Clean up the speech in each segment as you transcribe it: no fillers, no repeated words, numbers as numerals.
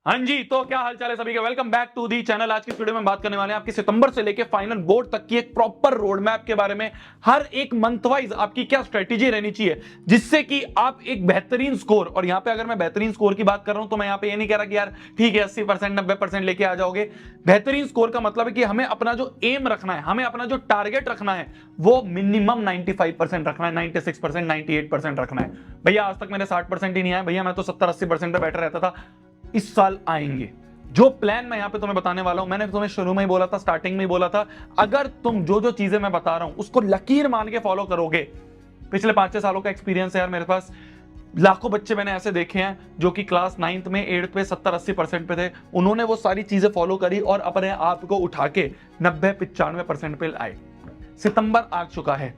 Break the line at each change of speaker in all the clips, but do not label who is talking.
हाँ जी, तो क्या हाल चाल है सभी का। Welcome back to the channel. आज की वीडियो में बात करने वाले हैं आपकी सितंबर से लेके फाइनल बोर्ड तक की एक प्रॉपर रोड मैप के बारे में। हर एक मंथ वाइज आपकी क्या स्ट्रेटेजी रहनी चाहिए जिससे कि आप एक बेहतरीन स्कोर, और यहां पे अगर मैं बेहतरीन स्कोर की बात कर रहा हूं तो मैं यहां पे ये नहीं कह रहा कि यार ठीक है 80% 90% लेके आ जाओगे। बेहतरीन स्कोर का मतलब है कि हमें अपना जो एम रखना है, हमें अपना जो टारगेट रखना है वो मिनिमम 95% रखना है, 96% 98% रखना है। भैया आज तक मेरे 60% ही नहीं आया भैया, मैं तो 70-80% पे बैठा रहता था। इस साल आएंगे। जो प्लान मैं यहां पे तुम्हें बताने वाला हूं, मैंने तुम्हें शुरू में ही बोला था, स्टार्टिंग में ही बोला था, अगर तुम जो जो चीजें मैं बता रहा हूं उसको लकीर मान के फॉलो करोगे। पिछले 5-6 सालों का एक्सपीरियंस है यार मेरे पास। लाखों बच्चे मैंने ऐसे देखे हैं जो कि क्लास 9th में 8th पे 70-80% पे थे, उन्होंने वो सारी चीजें फॉलो करी और अपने आप को उठा के 90-95% पे आए। सितंबर आ चुका है,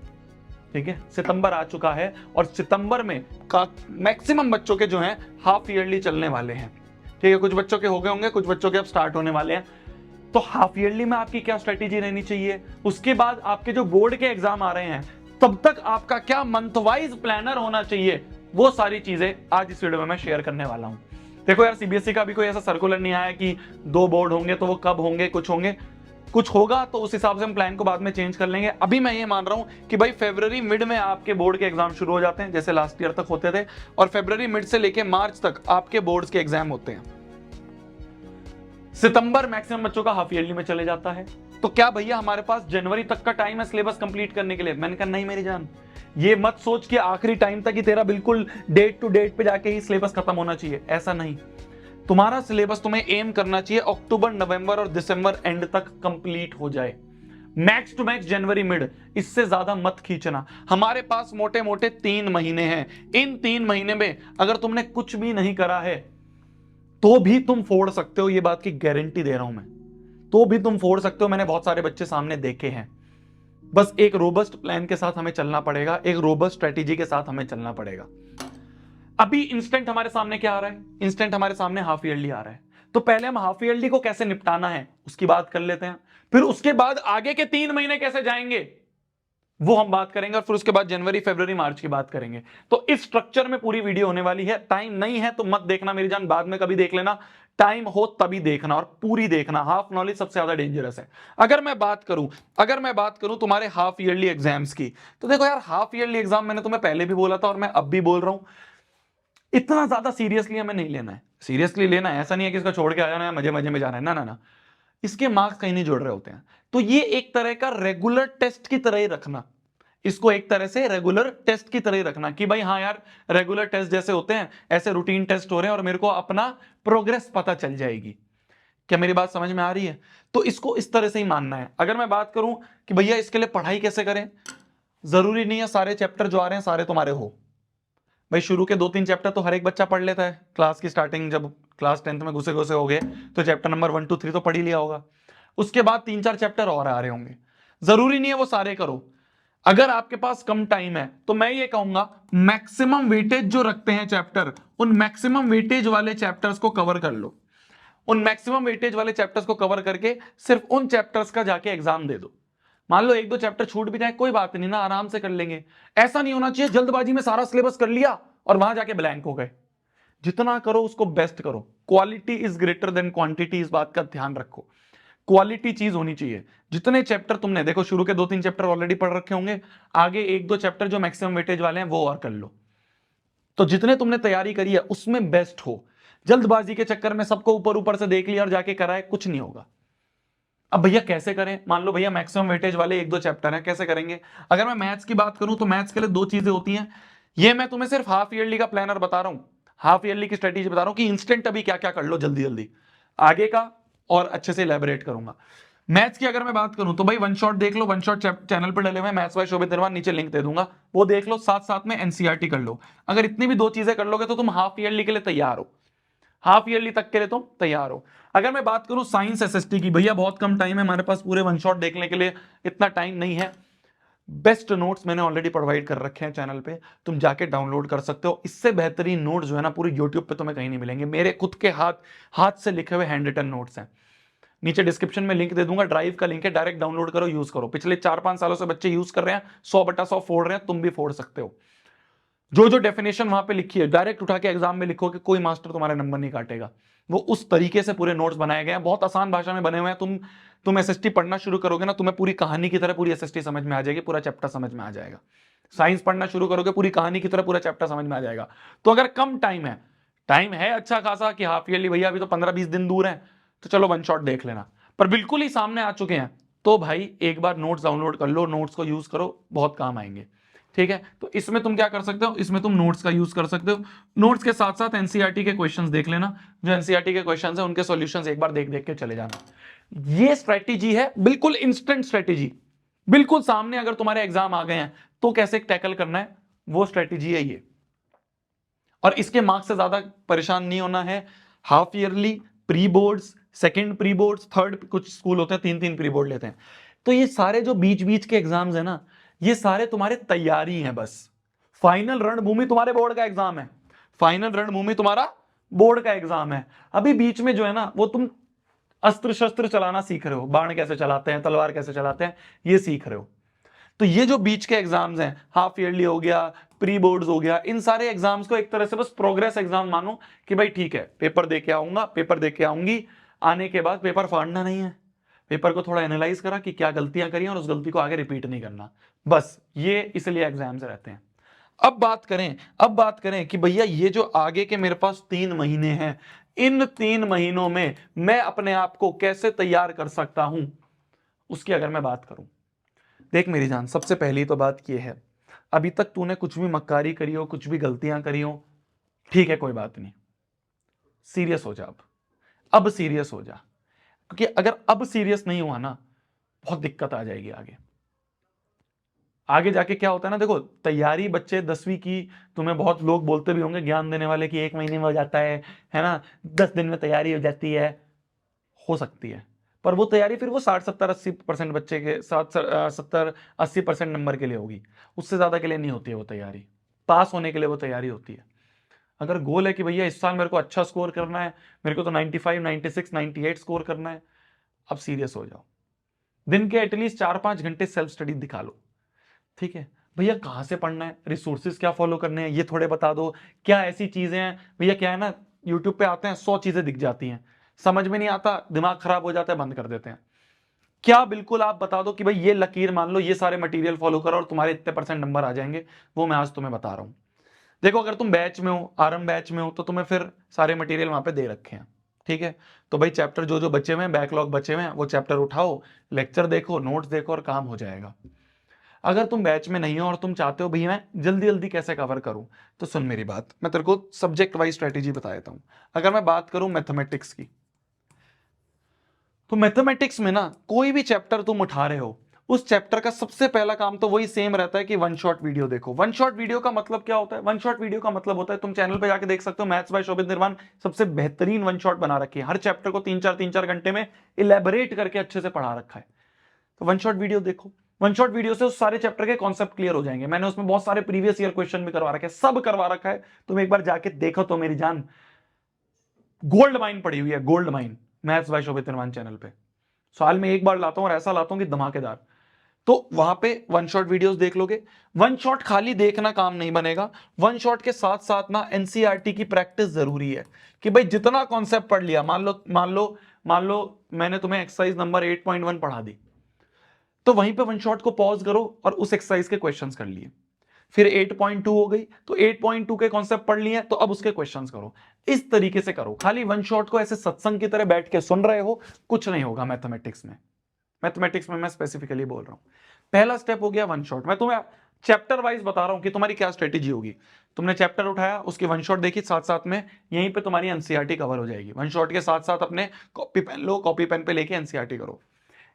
ठीक है, सितंबर आ चुका है और सितंबर में मैक्सिमम बच्चों के जो हैं हाफ ईयरली चलने वाले हैं। ठीक है, कुछ बच्चों के हो गए होंगे, कुछ बच्चों के अब स्टार्ट होने वाले हैं। तो हाफ ईयरली में आपकी क्या स्ट्रेटेजी रहनी चाहिए, उसके बाद आपके जो बोर्ड के एग्जाम आ रहे हैं तब तक आपका क्या मंथ वाइज प्लानर होना चाहिए, वो सारी चीजें आज इस वीडियो में मैं शेयर करने वाला हूं। देखो यार, सीबीएसई का भी कोई ऐसा सर्कुलर नहीं आया कि 2 बोर्ड होंगे तो वो कब होंगे, कुछ होंगे, कुछ होगा तो उस हिसाब से हम प्लान को बाद में चेंज कर लेंगे। अभी मैं ये मान रहा हूं कि भाई फरवरी मिड में आपके बोर्ड के एग्जाम शुरू हो जाते हैं जैसे लास्ट ईयर तक होते थे, और फरवरी मिड से लेके मार्च तक आपके बोर्ड्स के एग्जाम होते हैं। सितंबर मैक्सिमम बच्चों का हाफ ईयरली में चले जाता है। तो क्या भैया हमारे पास जनवरी तक का टाइम है सिलेबस कंप्लीट करने के लिए? मैंने कहा नहीं मेरी जान, ये मत सोच कि आखिरी टाइम तक ही तेरा बिल्कुल डेट टू डेट पे जाके ही सिलेबस खत्म होना चाहिए, ऐसा नहीं। तुम्हारा सिलेबस तुम्हें एम करना चाहिए अक्टूबर नवंबर और दिसंबर एंड तक कंप्लीट हो जाए, मैक्स टू मैक्स जनवरी मिड, इससे ज्यादा मत खींचना। हमारे पास मोटे मोटे 3 महीने हैं। इन 3 महीने में अगर तुमने कुछ भी नहीं करा है तो भी तुम फोड़ सकते हो, ये बात की गारंटी दे रहा हूं मैं, तो भी तुम फोड़ सकते हो। मैंने बहुत सारे बच्चे सामने देखे हैं। बस एक रोबस्ट प्लान के साथ हमें चलना पड़ेगा, एक रोबस्ट स्ट्रेटेजी के साथ हमें चलना पड़ेगा। अभी इंस्टेंट हमारे सामने क्या आ रहा है? इंस्टेंट हमारे सामने हाफ ईयरली आ रहा है। तो पहले हम हाफ ईयरली को कैसे निपटाना है उसकी बात कर लेते हैं, फिर उसके बाद आगे के 3 महीने कैसे जाएंगे वो हम बात करेंगे, और फिर उसके बाद जनवरी फरवरी मार्च की बात करेंगे। तो इस स्ट्रक्चर में पूरी वीडियो होने वाली है। टाइम नहीं है तो मत देखना मेरी जान, बाद में कभी देख लेना। टाइम हो तभी देखना और पूरी देखना। हाफ नॉलेज सबसे ज्यादा डेंजरस है। अगर मैं बात करूं तुम्हारे हाफ ईयरली एग्जाम्स की, तो देखो यार, हाफ ईयरली एग्जाम मैंने तुम्हें पहले भी बोला था और मैं अब भी बोल रहा हूं, इतना ज्यादा सीरियसली हमें नहीं लेना है। सीरियसली लेना है ऐसा नहीं है कि इसको छोड़ के आ जाना है, मजे मजे में जाना है, ना ना ना। इसके मार्क्स कहीं नहीं जुड़ रहे होते हैं। तो ये एक तरह का रेगुलर टेस्ट की तरह ही रखना, इसको एक तरह से रेगुलर टेस्ट की तरह ही रखना कि भाई हाँ यार, रेगुलर टेस्ट जैसे होते हैं ऐसे रूटीन टेस्ट हो रहे हैं और मेरे को अपना प्रोग्रेस पता चल जाएगी। क्या मेरी बात समझ में आ रही है? तो इसको इस तरह से ही मानना है। अगर मैं बात करूं कि भैया इसके लिए पढ़ाई कैसे करें, जरूरी नहीं है सारे चैप्टर जो आ रहे हैं सारे तुम्हारे हो। भाई शुरू के 2-3 चैप्टर तो हर एक बच्चा पढ़ लेता है। क्लास की स्टार्टिंग जब क्लास 10th में घुसे घुसे हो गए तो चैप्टर नंबर 1 2 3 तो पढ़ ही लिया होगा। उसके बाद 3-4 चैप्टर और आ रहे होंगे, जरूरी नहीं है वो सारे करो। अगर आपके पास कम टाइम है तो मैं ये कहूंगा मैक्सिमम वेटेज जो रखते हैं चैप्टर, उन मैक्सिमम वेटेज वाले चैप्टर्स को कवर कर लो। उन मैक्सिमम वेटेज वाले चैप्टर्स को कवर करके सिर्फ उन चैप्टर्स का जाके एग्जाम दे दो। मान लो 1-2 चैप्टर छूट भी जाए कोई बात नहीं ना, आराम से कर लेंगे। ऐसा नहीं होना चाहिए जल्दबाजी में सारा सिलेबस कर लिया और वहां जाके ब्लैंक हो गए। जितना करो उसको बेस्ट करो। Quality is greater than quantity, इस बात का ध्यान रखो। क्वालिटी चीज होनी चाहिए। जितने चैप्टर तुमने देखो शुरू के 2-3 चैप्टर ऑलरेडी पढ़ रखे होंगे, आगे 1-2 चैप्टर जो मैक्सिमम वेटेज वाले हैं वो और कर लो। तो जितने तुमने तैयारी करी है उसमें बेस्ट हो। जल्दबाजी के चक्कर में सबको ऊपर ऊपर से देख लिया और जाके कराए, कुछ नहीं होगा। अब भैया कैसे करें? मान लो भैया मैक्सिमम वेटेज वाले 1-2 चैप्टर हैं, कैसे करेंगे? अगर मैं मैथ्स की बात करूं तो मैथ्स के लिए 2 चीजें होती हैं। ये मैं तुम्हें सिर्फ हाफ ईयरली का प्लानर बता रहा हूं, हाफ ईयरली की स्ट्रेटेजी बता रहा हूं कि इंस्टेंट अभी क्या क्या कर लो जल्दी जल्दी, आगे का और अच्छे से इलेबोरेट करूंगा। मैथ्स की अगर मैं बात करूं तो भाई वन शॉट देख लो, वन शॉट चैनल पर डले हुए मैथ्स बाय शोभित निर्वाण, नीचे लिंक दे दूंगा, वो देख लो। साथ साथ में एनसीईआरटी कर लो। अगर इतनी भी 2 चीजें कर लोगे तो तुम हाफ ईयरली के लिए तैयार हो, हाफ ईयरली तक के लिए तुम तैयार हो। अगर मैं बात करूं साइंस एसएसटी की, भैया बहुत कम टाइम है हमारे पास पूरे वन शॉट देखने के लिए, इतना टाइम नहीं है। बेस्ट नोट्स मैंने ऑलरेडी प्रोवाइड कर रखे हैं चैनल पे, तुम जाके डाउनलोड कर सकते हो। इससे बेहतरीन नोट्स जो है ना पूरी यूट्यूब पे तुम्हें कहीं नहीं मिलेंगे। मेरे खुद के हाथ से लिखे हुए हैंड रिटन नोट्स हैं। नीचे डिस्क्रिप्शन में लिंक दे दूंगा, ड्राइव का लिंक है, डायरेक्ट डाउनलोड करो, यूज करो। पिछले 4-5 सालों से बच्चे यूज कर रहे हैं, 100/100 फोड़ रहे हैं, तुम भी फोड़ सकते हो। जो जो डेफिनेशन वहां पे लिखी है डायरेक्ट उठा के एग्जाम में लिखो कि कोई मास्टर तुम्हारे नंबर नहीं काटेगा। वो उस तरीके से पूरे नोट्स बनाए गए हैं, बहुत आसान भाषा में बने हुए हैं। तुम एसएसटी पढ़ना शुरू करोगे ना, तुम्हें पूरी कहानी की तरह पूरी एसएसटी समझ में आ जाएगी, पूरा चैप्टर समझ में आ जाएगा। साइंस पढ़ना शुरू करोगे, पूरी कहानी की तरह पूरा चैप्टर समझ में आ जाएगा। तो अगर कम टाइम है अच्छा खासा कि हाफ ईयरली भैया अभी तो 15-20 दिन दूर है, तो चलो वन शॉट देख लेना। पर बिल्कुल ही सामने आ चुके हैं तो भाई एक बार नोट्स डाउनलोड कर लो, नोट्स को यूज करो, बहुत काम आएंगे। ठीक है, तो इसमें तुम क्या कर सकते हो, इसमें तुम नोट्स का यूज कर सकते हो। नोट्स के साथ साथ एनसीईआरटी के क्वेश्चंस देख लेना, जो एनसीईआरटी के क्वेश्चंस है उनके सॉल्यूशंस एक बार देख देख के चले जाना। ये स्ट्रेटेजी है, बिल्कुल इंस्टेंट स्ट्रेटेजी, बिल्कुल सामने अगर तुम्हारे एग्जाम आ गए हैं तो कैसे टैकल करना है, वो स्ट्रेटेजी है ये। और इसके मार्क्स से ज्यादा परेशान नहीं होना है। Half yearly, pre boards, second pre boards, third, कुछ स्कूल होते हैं 3-3 प्री बोर्ड लेते हैं। तो ये सारे जो बीच बीच के एग्जाम्स है ना, ये सारे तुम्हारे तैयारी है बस। फाइनल रणभूमि तुम्हारे बोर्ड का एग्जाम है, फाइनल रणभूमि तुम्हारा बोर्ड का एग्जाम है। अभी बीच में जो है ना, वो तुम अस्त्र शस्त्र चलाना सीख रहे हो, बाण कैसे चलाते हैं, तलवार कैसे चलाते हैं, ये सीख रहे हो। तो ये जो बीच के एग्जाम्स हैं, हाफ ईयरली हो गया, प्री बोर्ड्स हो गया, इन सारे एग्जाम्स को एक तरह से बस प्रोग्रेस एग्जाम मानो कि भाई ठीक है, पेपर दे के आऊंगा, पेपर दे के आऊंगी, आने के बाद पेपर फाड़ना नहीं है, पेपर को थोड़ा एनालाइज करा कि क्या गलतियां करी और उस गलती को आगे रिपीट नहीं करना, बस ये इसलिए एग्जाम्स रहते हैं। अब बात करें कि भैया ये जो आगे के मेरे पास 3 महीने हैं, इन 3 महीनों में मैं अपने आप को कैसे तैयार कर सकता हूं, उसकी अगर मैं बात करूं। देख मेरी जान, सबसे पहली तो बात यह है, अभी तक तूने कुछ भी मक्कारी करी हो, कुछ भी गलतियां करी हो, ठीक है कोई बात नहीं, सीरियस हो जा, अब सीरियस हो जा, क्योंकि अगर अब सीरियस नहीं हुआ ना, बहुत दिक्कत आ जाएगी आगे जाके क्या होता है ना। देखो तैयारी बच्चे 10वीं की, तुम्हें बहुत लोग बोलते भी होंगे ज्ञान देने वाले कि 1 महीने में हो जाता है ना, 10 दिन में तैयारी हो जाती है, हो सकती है, पर वो तैयारी फिर वो 60-70-80% बच्चे के साथ 70-80% नंबर के लिए होगी, उससे ज्यादा के लिए नहीं होती है वो तैयारी। पास होने के लिए वो तैयारी होती है। अगर गोल है कि भैया इस साल मेरे को अच्छा स्कोर करना है, मेरे को तो 95, 96, 98 स्कोर करना है, अब सीरियस हो जाओ। दिन के एटलीस्ट 4-5 घंटे सेल्फ स्टडी दिखा लो। ठीक है भैया, कहां से पढ़ना है, रिसोर्सेज क्या फॉलो करने हैं, ये थोड़े बता दो। क्या ऐसी चीजें हैं भैया, क्या है ना, यूट्यूब पे आते हैं 100 चीजें दिख जाती हैं, समझ में नहीं आता, दिमाग खराब हो जाता है, बंद कर देते हैं। क्या बिल्कुल आप बता दो कि भाई ये लकीर मान लो, ये सारे मटेरियल फॉलो करो और तुम्हारे इतने % नंबर आ जाएंगे, वो मैं आज तुम्हें बता रहा हूं। देखो अगर तुम बैच में हो, आरंभ बैच में हो, तो तुम्हें फिर सारे मटेरियल वहां पे दे रखे हैं। ठीक है, तो भाई चैप्टर जो जो बचे हुए हैं, बैकलॉग बचे हुए हैं, वो चैप्टर उठाओ, लेक्चर देखो, नोट्स देखो और काम हो जाएगा। अगर तुम बैच में नहीं हो और तुम चाहते हो भैया मैं जल्दी जल्दी कैसे कवर करूं, तो सुन मेरी बात, मैं तेरे को सब्जेक्ट वाइज स्ट्रेटेजी बता देता हूं। अगर मैं बात करूं मैथमेटिक्स की, तो मैथमेटिक्स में ना कोई भी चैप्टर तुम उठा रहे हो, उस चैप्टर का सबसे पहला काम तो वही सेम रहता है कि वन शॉट वीडियो देखो। वन शॉट वीडियो का मतलब क्या होता है, वन शॉट वीडियो का मतलब होता है, तुम चैनल पे जाके देख सकते हो, मैथ्स बाय शोभित निर्वाण सबसे बेहतरीन वन शॉट बना रखी है, हर चैप्टर को 3-4 घंटे में इलेबोरेट करके अच्छे से पढ़ा रखा है। तो वन शॉट वीडियो देखो, वन शॉट वीडियो से उस सारे चैप्टर के कॉन्सेप्ट क्लियर हो जाएंगे। मैंने उसमें बहुत सारे प्रीवियस ईयर क्वेश्चन भी करवा रखे हैं, सब करवा रखा है, तुम एक बार जाके देखो तो मेरी जान, गोल्ड माइन पड़ी हुई है, गोल्ड माइन, मैथ्स बाय शोभित निर्वाण चैनल पे। साल में एक बार लाता हूं और ऐसा लाता हूं कि धमाकेदार। तो वहां पे वन शॉट वीडियोस देख लोगे। वन शॉट खाली देखना काम नहीं बनेगा, वन शॉट के साथ साथ ना एनसीईआरटी की प्रैक्टिस जरूरी है, कि भाई जितना कॉन्सेप्ट पढ़ लिया, मान लो मैंने तुम्हें एक्सरसाइज नंबर 8.1 पढ़ा दी, तो वहीं पे वन शॉट को पॉज करो और उस एक्सरसाइज के क्वेश्चंस कर लिए। फिर 8.2 हो गई, तो 8.2 के कॉन्सेप्ट पढ़ लिए, तो अब उसके क्वेश्चंस करो। इस तरीके से करो, खाली वन शॉट को ऐसे सत्संग की तरह बैठ के सुन रहे हो, कुछ नहीं होगा मैथमेटिक्स में। मैथमेटिक्स में मैं स्पेसिफिकली बोल रहा हूं। पहला स्टेप हो गया वन शॉट। मैं तुम्हें चैप्टर वाइज बता रहा हूं कि तुम्हारी क्या स्ट्रेटेजी होगी। तुमने चैप्टर उठाया, उसकी वन शॉट देखी, साथ साथ में यहीं पे तुम्हारी एनसीईआरटी कवर हो जाएगी। वन शॉट के साथ साथ अपने कॉपी पेन लो, कॉपी पेन पे लेके एनसीईआरटी करो।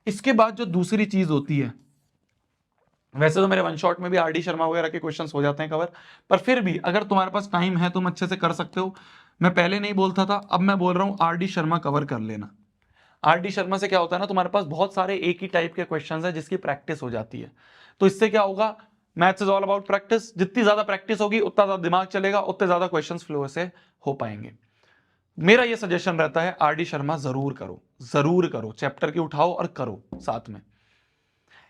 इसके बाद जो दूसरी चीज होती है, वैसे तो मेरे वन शॉट में भी आरडी शर्मा वगैरह के क्वेश्चंस हो जाते हैं कवर, पर फिर भी अगर तुम्हारे पास टाइम है तुम अच्छे से कर सकते हो। मैं पहले नहीं बोलता था, अब मैं बोल रहा हूं आरडी शर्मा कवर कर लेना। आरडी शर्मा से क्या होता है ना, तुम्हारे पास बहुत सारे एक ही टाइप के क्वेश्चंस हैं जिसकी प्रैक्टिस हो जाती है। तो इससे क्या होगा, maths is all about practice, जितनी ज्यादा प्रैक्टिस होगी उतना ज्यादा दिमाग चलेगा, उतने ज्यादा क्वेश्चंस फ्लो से हो पाएंगे। मेरा ये सजेशन रहता है आरडी शर्मा जरूर करो, जरूर करो, चैप्टर की उठाओ और करो साथ में।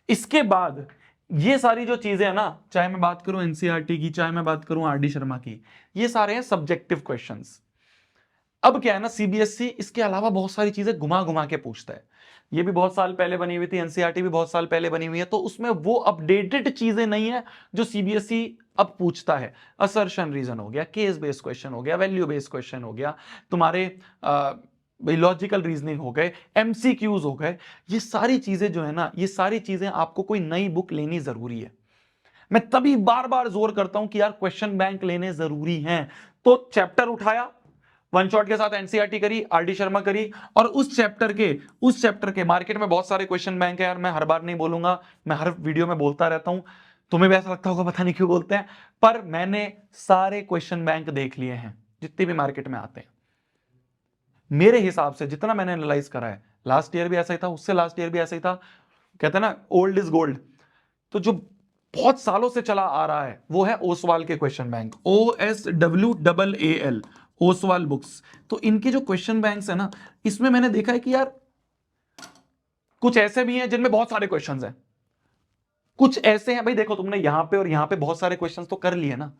इसके बाद ये सारी जो चीजें हैं ना, चाहे मैं बात करूं एनसीईआरटी की, चाहे मैं बात करूं आरडी शर्मा की, ये सारे हैं सब्जेक्टिव क्वेश्चंस। अब क्या है ना, सीबीएसई इसके अलावा बहुत सारी चीजें घुमा घुमा के पूछता है। ये भी बहुत साल पहले बनी हुई थी, एनसीईआरटी भी बहुत साल पहले बनी हुई है, तो उसमें वो अपडेटेड चीजें नहीं है जो सीबीएसई अब पूछता है। असर्शन रीजन हो गया, केस बेस्ड क्वेश्चन हो गया, वैल्यू बेस्ड क्वेश्चन हो गया, तुम्हारे लॉजिकल रीजनिंग हो गए, एमसीक्यूज हो गए। ये सारी चीजें जो है ना, ये सारी चीजें आपको कोई नई बुक लेनी जरूरी है। मैं तभी बार बार जोर करता हूं कि यार क्वेश्चन बैंक लेने जरूरी हैं। तो चैप्टर उठाया, वन शॉट के साथ एनसीईआरटी करी, आरडी शर्मा करी, और उस चैप्टर के मार्केट में बहुत सारे क्वेश्चन बैंक है यार, मैं हर बार नहीं बोलूंगा, मैं हर वीडियो में बोलता रहता हूं, तुम्हें भी ऐसा लगता होगा पता नहीं क्यों बोलते हैं, पर मैंने सारे क्वेश्चन बैंक देख लिए हैं जितने भी मार्केट में आते हैं। मेरे हिसाब से जितना मैंने एनालाइज करा है, लास्ट ईयर भी ऐसा ही था, उससे लास्ट ईयर भी ऐसा ही था, कहते हैं ना ओल्ड इज गोल्ड। तो जो बहुत सालों से चला आ रहा है वो है ओसवाल के question bank, OSWAAL, Oswal books. तो इनके जो क्वेश्चन बैंक्स है ना, इसमें मैंने देखा है कि यार कुछ ऐसे भी हैं जिनमें बहुत सारे क्वेश्चंस हैं, कुछ ऐसे हैं भाई, देखो तुमने यहां पे और यहां पे बहुत सारे क्वेश्चंस तो कर लिए ना,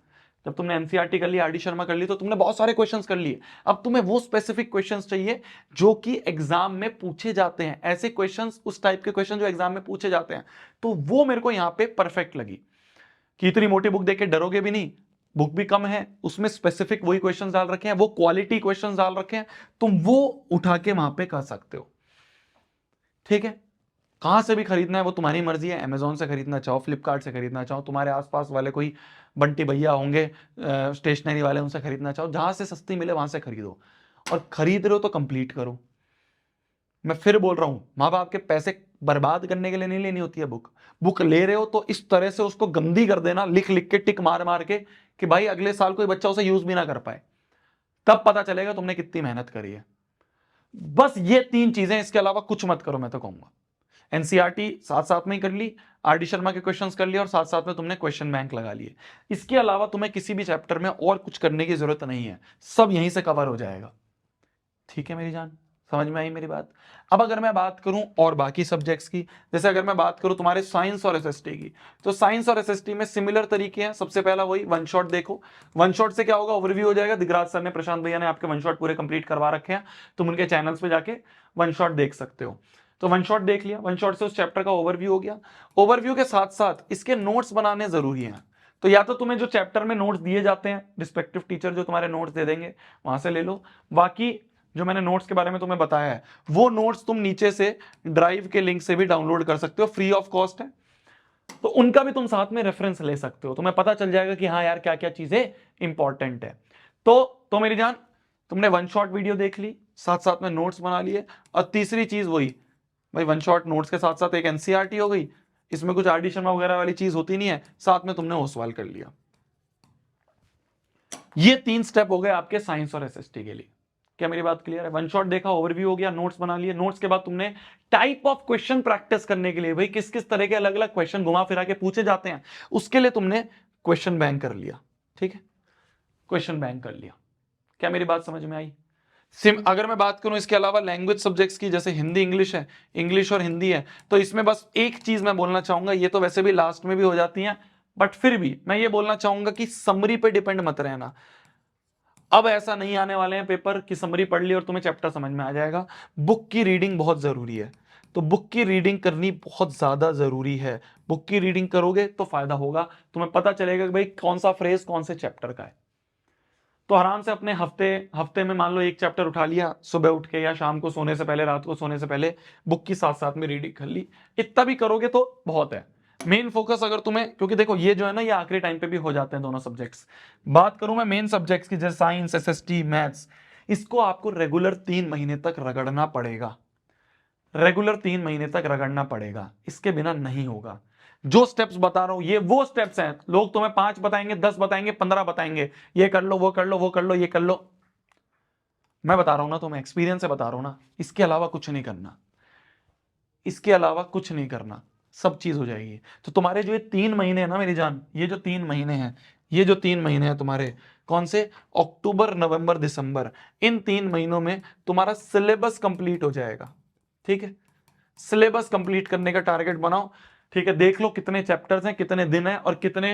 जब तुमने एनसीईआरटी कर ली, आरडी शर्मा कर ली, तो तुमने बहुत सारे क्वेश्चंस कर लिए। अब तुम्हें वो स्पेसिफिक क्वेश्चंस चाहिए जो कि एग्जाम में पूछे जाते हैं, ऐसे क्वेश्चंस, उस टाइप के क्वेश्चन जो एग्जाम में पूछे जाते हैं। तो वो मेरे को यहां पे परफेक्ट लगी कि इतनी मोटी बुक देख के डरोगे भी नहीं, बुक भी कम है, उसमें स्पेसिफिक वही क्वेश्चंस डाल रखे हैं, वो क्वालिटी क्वेश्चंस डाल रखे हैं, तुम वो उठा के वहां पे कर सकते हो। ठीक है, कहां से भी खरीदना है वो तुम्हारी मर्जी है, अमेजोन से खरीदना चाहो, फ्लिपकार्ट से खरीदना चाहो, तुम्हारे आसपास वाले कोई बंटी भैया होंगे स्टेशनरी वाले, उनसे खरीदना चाहो, जहां से सस्ती मिले वहां से खरीदो, और खरीद रहे हो तो कंप्लीट करो। मैं फिर बोल रहा हूं, माँ बाप के पैसे बर्बाद करने के लिए नहीं लेनी होती है बुक। बुक ले रहे हो तो इस तरह से उसको गंदी कर देना, लिख लिख के, टिक मार मार के, कि भाई अगले साल कोई बच्चा उसे यूज भी ना कर पाए, तब पता चलेगा तुमने कितनी मेहनत करी है। बस ये 3 चीजें, इसके अलावा कुछ मत करो, मैं तो कहूंगा। एनसीईआरटी साथ साथ में ही कर ली, आरडी शर्मा के क्वेश्चंस कर लिए, और साथ साथ में तुमने क्वेश्चन बैंक लगा लिए। इसके अलावा तुम्हें किसी भी चैप्टर में और कुछ करने की जरूरत नहीं है, सब यहीं से कवर हो जाएगा। ठीक है मेरी जान, समझ में आई मेरी बात? अब अगर मैं बात करूं और बाकी सब्जेक्ट्स की, जैसे अगर मैं बात करूं तुम्हारे साइंस और एसएसटी की, तो साइंस और एसएसटी में सिमिलर तरीके हैं। सबसे पहला वही वन शॉट देखो। वन शॉट से क्या होगा, ओवरव्यू हो जाएगा। दिगराज सर ने, प्रशांत भैया ने आपके वन शॉट पूरे कंप्लीट करवा रखे हैं, तुम उनके चैनल्स पे जाके वन शॉट देख सकते हो। तो वन शॉट देख लिया, वन शॉट से उस चैप्टर का ओवरव्यू हो गया। ओवरव्यू के साथ साथ इसके नोट्स बनाने जरूरी हैं। तो या तो तुम्हें जो चैप्टर में नोट्स दिए जाते हैं, रिस्पेक्टिव टीचर जो तुम्हारे नोट्स दे देंगे, वहां से ले लो। बाकी जो मैंने नोट्स के बारे में तुम्हें बताया है, वो नोट्स तुम नीचे से ड्राइव के लिंक से भी डाउनलोड कर सकते हो, फ्री ऑफ कॉस्ट है। तो उनका भी तुम साथ में रेफरेंस ले सकते हो, तुम्हें पता चल जाएगा कि हाँ यार क्या क्या चीजें इंपॉर्टेंट है। तो मेरी जान, तुमने वन शॉट वीडियो देख ली, साथ साथ में नोट्स बना लिए, और तीसरी चीज वही भाई, वन शॉट नोट्स के साथ साथ एक एनसीईआरटी हो गई, इसमें कुछ आरडी शर्मा वगैरह वाली चीज होती नहीं है, साथ में तुमने ओसवाल कर लिया। ये 3 स्टेप हो गए आपके साइंस और एसएसटी के लिए। क्या मेरी बात क्लियर है? वन शॉट देखा, ओवरव्यू हो गया, नोट्स बना लिए, नोट्स के बाद तुमने टाइप ऑफ क्वेश्चन प्रैक्टिस करने के लिए, भाई किस किस तरह के अलग अलग क्वेश्चन घुमा फिरा के पूछे जाते हैं, उसके लिए तुमने क्वेश्चन बैंक कर लिया। ठीक है, क्वेश्चन बैंक कर लिया। क्या मेरी बात समझ में आई? अगर मैं बात करूं इसके अलावा लैंग्वेज सब्जेक्ट्स की, जैसे हिंदी इंग्लिश है, इंग्लिश और हिंदी है, तो इसमें बस एक चीज मैं बोलना चाहूंगा, ये तो वैसे भी लास्ट में भी हो जाती है, बट फिर भी मैं ये बोलना चाहूंगा कि समरी पे डिपेंड मत रहना। अब ऐसा नहीं आने वाले हैं पेपर कि समरी पढ़ ली और तुम्हें चैप्टर समझ में आ जाएगा। बुक की रीडिंग बहुत जरूरी है, तो बुक की रीडिंग करनी बहुत ज्यादा जरूरी है। बुक की रीडिंग करोगे तो फायदा होगा, तुम्हें पता चलेगा कि भाई कौन सा फ्रेज कौन से चैप्टर का है। तो आराम से अपने हफ्ते हफ्ते में मान लो एक चैप्टर उठा लिया, सुबह उठ के या शाम को सोने से पहले, रात को सोने से पहले बुक की साथ साथ में रीडिंग कर ली। इतना भी करोगे तो बहुत है। मेन फोकस अगर तुम्हें, क्योंकि देखो ये जो है ना, ये आखिरी टाइम पे भी हो जाते हैं दोनों सब्जेक्ट्स। बात करूं मैं मेन सब्जेक्ट्स की, जैसे साइंस, एसएसटी, मैथ्स, इसको आपको रेगुलर 3 महीने तक रगड़ना पड़ेगा। रेगुलर 3 महीने तक रगड़ना पड़ेगा, इसके बिना नहीं होगा। जो स्टेप्स बता रहा हूं ये वो स्टेप्स हैं, लोग तुम्हें 5 बताएंगे, 10 बताएंगे, 15 बताएंगे, ये कर लो, वो कर लो, वो कर लो, ये कर लो। मैं बता रहा हूं ना, तुम्हें एक्सपीरियंस से बता रहा हूं ना, इसके अलावा कुछ नहीं करना, इसके अलावा कुछ नहीं करना, सब चीज हो जाएगी। तो तुम्हारे जो ये 3 महीने हैं ना मेरी जान, ये जो 3 महीने हैं, ये जो 3 महीने हैं तुम्हारे, कौन से, अक्टूबर, नवंबर, दिसंबर, इन 3 महीनों में तुम्हारा सिलेबस कंप्लीट हो जाएगा। ठीक है, सिलेबस कंप्लीट करने का टारगेट बनाओ। ठीक है, देख लो कितने चैप्टर्स हैं, कितने दिन हैं, और कितने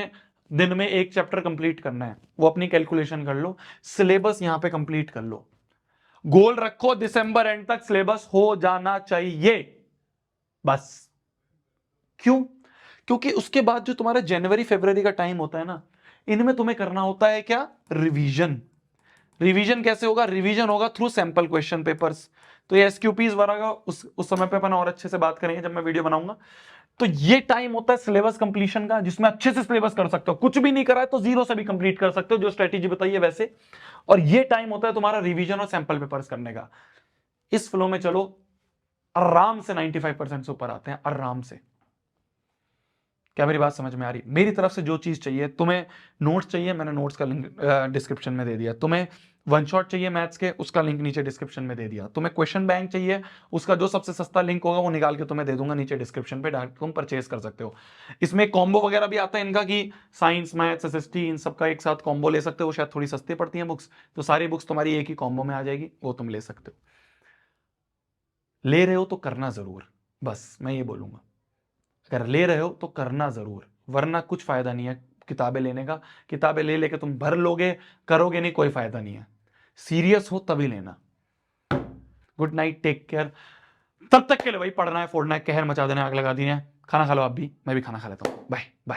दिन में एक चैप्टर कंप्लीट करना है, वो अपनी कैलकुलेशन कर लो, सिलेबस यहां पे कंप्लीट कर लो। गोल रखो दिसंबर एंड तक सिलेबस हो जाना चाहिए बस। क्यों? क्योंकि उसके बाद जो तुम्हारा जनवरी फरवरी का टाइम होता है ना, इनमें तुम्हें करना होता है क्या? रिवीजन। रिवीजन कैसे होगा? रिवीजन होगा थ्रू सैंपल क्वेश्चन पेपर्स। तो ये एसक्यूपीज वगैरह उस समय पे अपन और अच्छे से बात करेंगे जब मैं वीडियो बनाऊंगा। तो ये टाइम होता है सिलेबस कंप्लीशन का, जिसमें अच्छे से सिलेबस कर सकते हो, कुछ भी नहीं करा है तो जीरो से भी कंप्लीट कर सकते हो, जो स्ट्रेटेजी बताइए वैसे। और ये टाइम होता है तुम्हारा रिवीजन और सैंपल पेपर्स करने का। इस फ्लो में चलो, आराम से 95% से ऊपर आते हैं, आराम से। क्या मेरी बात समझ में आ रही? मेरी तरफ से जो चीज चाहिए तुम्हें, नोट्स चाहिए, मैंने नोट्स का लिंक डिस्क्रिप्शन में दे दिया। तुम्हें वन शॉट चाहिए मैथ्स के, उसका लिंक नीचे डिस्क्रिप्शन में दे दिया। तुम्हें क्वेश्चन बैंक चाहिए, उसका जो सबसे सस्ता लिंक होगा वो निकाल के तुम्हें दे दूंगा नीचे डिस्क्रिप्शन पे, डायरेक्ट तुम परचेज कर सकते हो। इसमें कॉम्बो वगैरह भी आता है इनका कि साइंस मैथ्स एसएसटी इन सबका एक साथ कॉम्बो ले सकते हो। शायद थोड़ी सस्ती पड़ती है बुक्स, तो सारी बुक्स तुम्हारी एक ही कॉम्बो में आ जाएगी, वो तुम ले सकते हो। ले रहे हो तो करना जरूर, बस मैं ये बोलूंगा। अगर ले रहे हो तो करना जरूर, वरना कुछ फायदा नहीं है किताबें लेने का। किताबें ले लेके तुम भर लोगे, करोगे नहीं, कोई फायदा नहीं है। सीरियस हो तभी लेना। Good night, take care. तब तक के लिए भाई पढ़ना है, फोड़ना है, कहर मचा देना है, आग लगा दी है। खाना खा लो आप भी, मैं भी खाना खा लेता हूं। Bye bye.